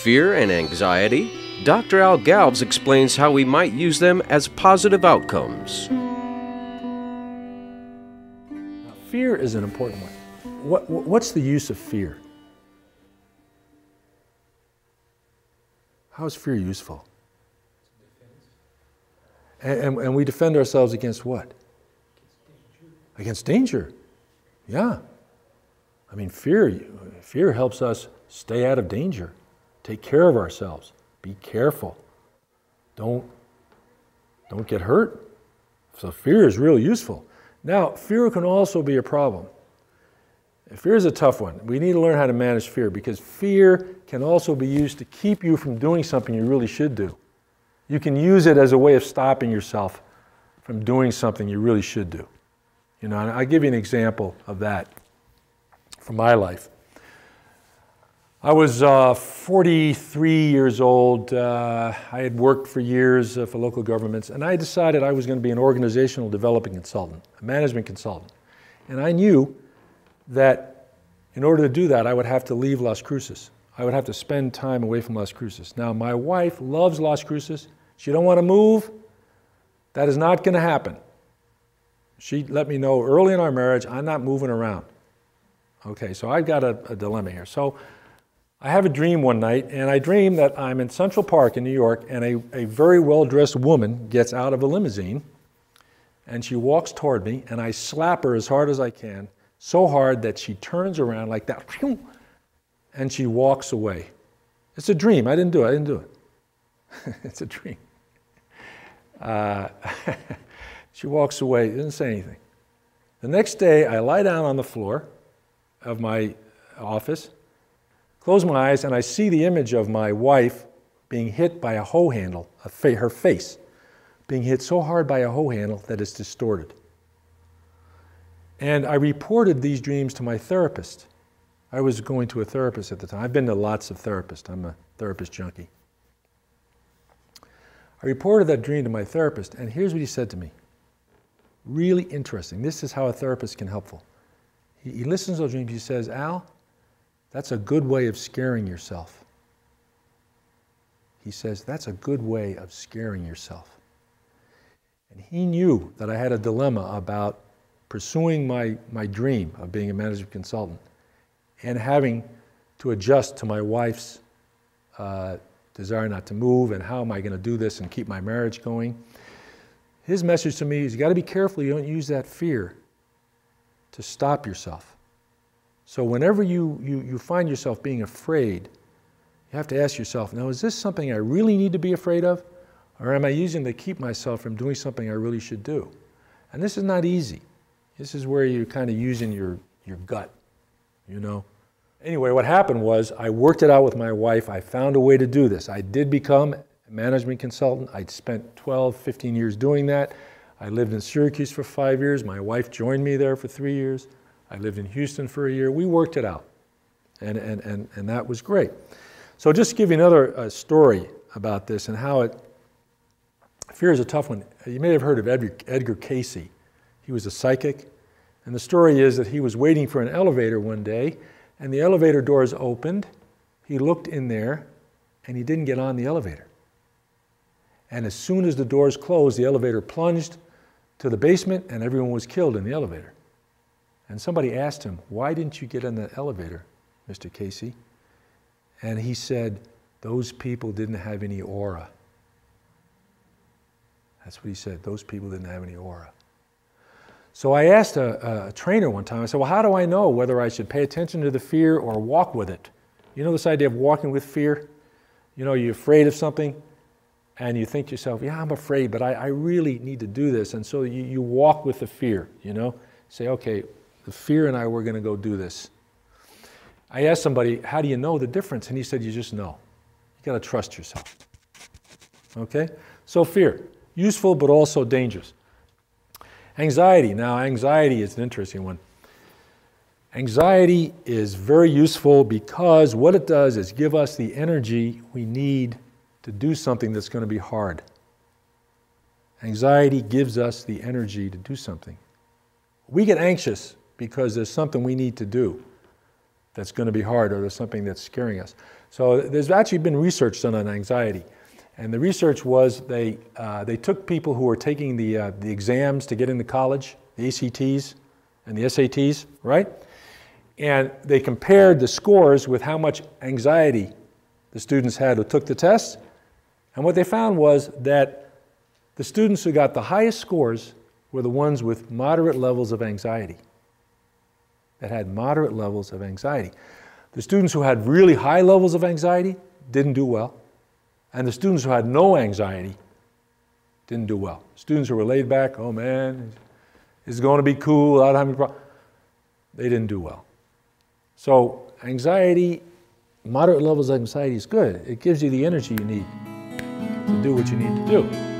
Fear and anxiety? Dr. Algalves explains how we might use them as positive outcomes. Fear is an important one. What's the use of fear? How is fear useful? And we defend ourselves against what? Against danger. Yeah. I mean, fear helps us stay out of danger, take care of ourselves, be careful. Don't get hurt. So fear is really useful. Now, fear can also be a problem. Fear is a tough one. We need to learn how to manage fear because fear can also be used to keep you from doing something you really should do. You can use it as a way of stopping yourself from doing something you really should do. You know, and I'll give you an example of that from my life. I was 43 years old. I had worked for years for local governments, and I decided I was going to be an organizational development consultant, a management consultant. And I knew that in order to do that, I would have to leave Las Cruces. I would have to spend time away from Las Cruces. Now, my wife loves Las Cruces. She don't want to move. That is not going to happen. She let me know early in our marriage, I'm not moving around. Okay, so I've got a dilemma here. So I have a dream one night, and I dream that I'm in Central Park in New York, and a very well-dressed woman gets out of a limousine, and she walks toward me, and I slap her as hard as I can, so hard that she turns around like that, and she walks away. It's a dream. I didn't do it. It's a dream. She walks away, didn't say anything. The next day, I lie down on the floor of my office, close my eyes, and I see the image of my wife being hit by a hoe handle, her face being hit so hard by a hoe handle that it's distorted. And I reported these dreams to my therapist. I was going to a therapist at the time. I've been to lots of therapists. I'm a therapist junkie. I reported that dream to my therapist, and here's what he said to me. Really interesting. This is how a therapist can be helpful. He listens to those dreams. He says, Al, that's a good way of scaring yourself. He says, that's a good way of scaring yourself. And he knew that I had a dilemma about pursuing my dream of being a management consultant and having to adjust to my wife's desire not to move and how am I going to do this and keep my marriage going. His message to me is you got to be careful you don't use that fear to stop yourself. So whenever you find yourself being afraid, you have to ask yourself, now is this something I really need to be afraid of? Or am I using it to keep myself from doing something I really should do? And this is not easy. This is where you're kind of using your gut, you know. Anyway, what happened was I worked it out with my wife. I found a way to do this. I did become a management consultant. I'd spent 12, 15 years doing that. I lived in Syracuse for 5 years. My wife joined me there for 3 years. I lived in Houston for a year. We worked it out, and that was great. So just to give you another story about this and how fear is a tough one. You may have heard of Edgar Cayce. He was a psychic, and the story is that he was waiting for an elevator one day, and the elevator doors opened. He looked in there, and he didn't get on the elevator. And as soon as the doors closed, the elevator plunged to the basement, and everyone was killed in the elevator. And somebody asked him, why didn't you get on the elevator, Mr. Cayce? And he said, those people didn't have any aura. That's what he said, those people didn't have any aura. So I asked a trainer one time, I said, well, how do I know whether I should pay attention to the fear or walk with it? You know this idea of walking with fear? You know, you're afraid of something, and you think to yourself, yeah, I'm afraid, but I really need to do this. And so you walk with the fear, you know? Say, okay, the fear and I, we're going to go do this. I asked somebody, how do you know the difference? And he said, you just know. You got to trust yourself. Okay? So fear, useful but also dangerous. Anxiety. Now, anxiety is an interesting one. Anxiety is very useful because what it does is give us the energy we need to do something that's going to be hard. Anxiety gives us the energy to do something. We get anxious because there's something we need to do that's going to be hard or there's something that's scaring us. So there's actually been research done on anxiety. And the research was they took people who were taking the exams to get into college, the ACTs and the SATs, right? And they compared the scores with how much anxiety the students had who took the test. And what they found was that the students who got the highest scores were the ones with moderate levels of anxiety, that had moderate levels of anxiety. The students who had really high levels of anxiety didn't do well. And the students who had no anxiety didn't do well. Students who were laid back, oh man, it's going to be cool, I don't have any problems, they didn't do well. So anxiety, moderate levels of anxiety is good. It gives you the energy you need to do what you need to do.